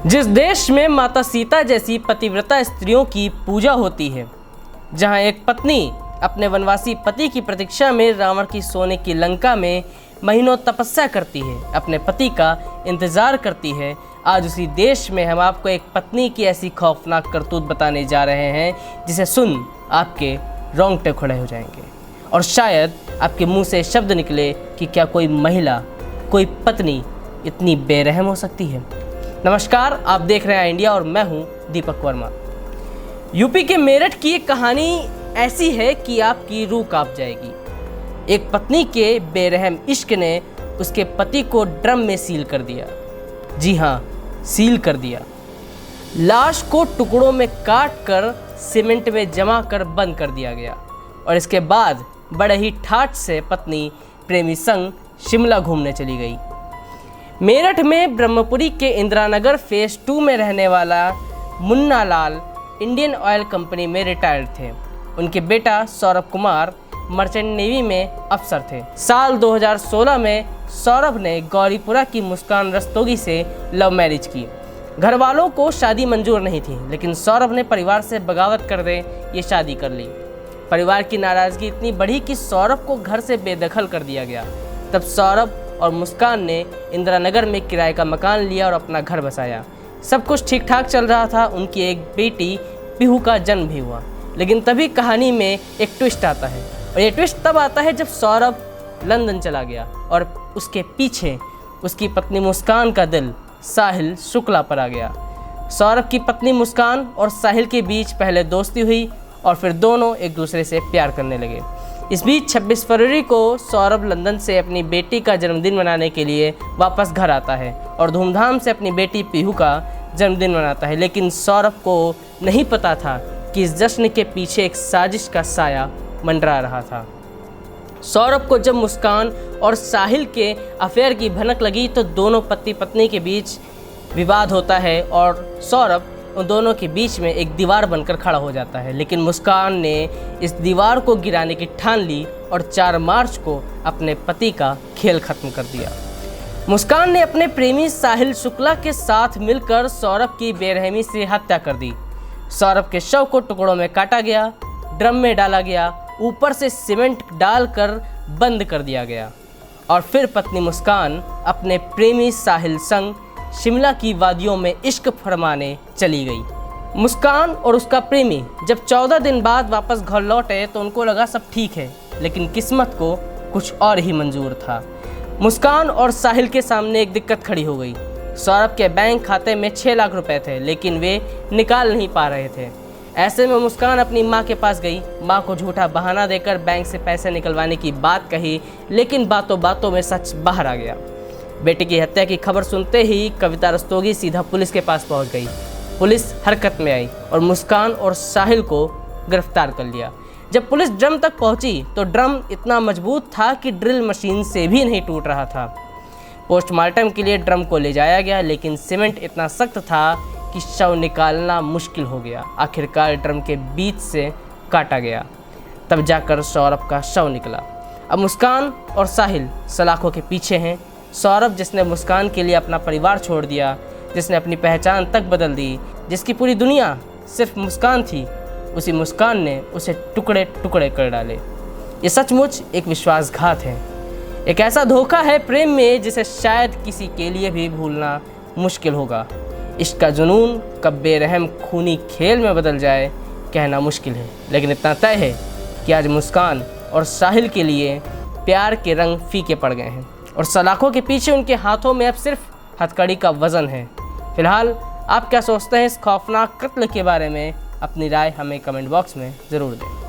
जिस देश में माता सीता जैसी पतिव्रता स्त्रियों की पूजा होती है, जहां एक पत्नी अपने वनवासी पति की प्रतीक्षा में रावण की सोने की लंका में महीनों तपस्या करती है, अपने पति का इंतजार करती है, आज उसी देश में हम आपको एक पत्नी की ऐसी खौफनाक करतूत बताने जा रहे हैं जिसे सुन आपके रोंगटे खड़े हो जाएंगे और शायद आपके मुंह से शब्द निकले कि क्या कोई महिला, कोई पत्नी इतनी बेरहम हो सकती है। नमस्कार, आप देख रहे हैं इंडिया और मैं हूं दीपक वर्मा। यूपी के मेरठ की एक कहानी ऐसी है कि आपकी रूह कांप जाएगी। एक पत्नी के बेरहम इश्क ने उसके पति को ड्रम में सील कर दिया। जी हाँ, सील कर दिया। लाश को टुकड़ों में काट कर सीमेंट में जमा कर बंद कर दिया गया और इसके बाद बड़े ही ठाठ से पत्नी प्रेमी संग शिमला घूमने चली गई। मेरठ में ब्रह्मपुरी के इंदिरानगर फेज 2 में रहने वाला Munna Lal Indian oil company में रिटायर्ड थे। उनके बेटा सौरभ कुमार मर्चेंट नेवी में अफसर थे। साल 2016 में सौरभ ने गौरीपुरा की मुस्कान रस्तोगी से लव मैरिज की। घर वालों को शादी मंजूर नहीं थी, लेकिन सौरभ ने परिवार से बगावत कर दे ये शादी कर ली। परिवार की नाराज़गी इतनी बढ़ी कि सौरभ को घर से बेदखल कर दिया गया। तब सौरभ और मुस्कान ने इंदिरानगर में किराए का मकान लिया और अपना घर बसाया। सब कुछ ठीक ठाक चल रहा था। उनकी एक बेटी पीहू का जन्म भी हुआ। लेकिन तभी कहानी में एक ट्विस्ट आता है और ये ट्विस्ट तब आता है जब सौरभ लंदन चला गया और उसके पीछे उसकी पत्नी मुस्कान का दिल साहिल शुक्ला पर आ गया। सौरभ की पत्नी मुस्कान और साहिल के बीच पहले दोस्ती हुई और फिर दोनों एक दूसरे से प्यार करने लगे। इस बीच 26 फरवरी को सौरभ लंदन से अपनी बेटी का जन्मदिन मनाने के लिए वापस घर आता है और धूमधाम से अपनी बेटी पीहू का जन्मदिन मनाता है। लेकिन सौरभ को नहीं पता था कि इस जश्न के पीछे एक साजिश का साया मंडरा रहा था। सौरभ को जब मुस्कान और साहिल के अफेयर की भनक लगी तो दोनों पति पत्नी के बीच विवाद होता है और सौरभ उन दोनों के बीच में एक दीवार बनकर खड़ा हो जाता है। लेकिन मुस्कान ने इस दीवार को गिराने की ठान ली और 4 मार्च को अपने पति का खेल खत्म कर दिया। मुस्कान ने अपने प्रेमी साहिल शुक्ला के साथ मिलकर सौरभ की बेरहमी से हत्या कर दी। सौरभ के शव को टुकड़ों में काटा गया, ड्रम में डाला गया, ऊपर से सीमेंट डालकर बंद कर दिया गया और फिर पत्नी मुस्कान अपने प्रेमी साहिल संग शिमला की वादियों में इश्क फरमाने चली गई। मुस्कान और उसका प्रेमी जब 14 दिन बाद वापस घर लौटे तो उनको लगा सब ठीक है, लेकिन किस्मत को कुछ और ही मंजूर था। मुस्कान और साहिल के सामने एक दिक्कत खड़ी हो गई। सौरभ के बैंक खाते में 6 लाख रुपए थे, लेकिन वे निकाल नहीं पा रहे थे। ऐसे में मुस्कान अपनी माँ के पास गई। माँ को झूठा बहाना देकर बैंक से पैसे निकलवाने की बात कही, लेकिन बातों बातों में सच बाहर आ गया। बेटी की हत्या की खबर सुनते ही कविता रस्तोगी सीधा पुलिस के पास पहुंच गई। पुलिस हरकत में आई और मुस्कान और साहिल को गिरफ्तार कर लिया। जब पुलिस ड्रम तक पहुंची तो ड्रम इतना मजबूत था कि ड्रिल मशीन से भी नहीं टूट रहा था। पोस्टमार्टम के लिए ड्रम को ले जाया गया, लेकिन सीमेंट इतना सख्त था कि शव निकालना मुश्किल हो गया। आखिरकार ड्रम के बीच से काटा गया, तब जाकर सौरभ का शव निकला। अब मुस्कान और साहिल सलाखों के पीछे हैं। सौरभ जिसने मुस्कान के लिए अपना परिवार छोड़ दिया, जिसने अपनी पहचान तक बदल दी, जिसकी पूरी दुनिया सिर्फ मुस्कान थी, उसी मुस्कान ने उसे टुकड़े टुकड़े कर डाले। ये सचमुच एक विश्वासघात है, एक ऐसा धोखा है प्रेम में जिसे शायद किसी के लिए भी भूलना मुश्किल होगा। इश्क का जुनून कब बेरहम खूनी खेल में बदल जाए कहना मुश्किल है, लेकिन इतना तय है कि आज मुस्कान और साहिल के लिए प्यार के रंग फीके पड़ गए हैं और सलाखों के पीछे उनके हाथों में अब सिर्फ हथकड़ी का वजन है। फिलहाल आप क्या सोचते हैं इस खौफनाक कत्ल के बारे में? अपनी राय हमें कमेंट बॉक्स में ज़रूर दें।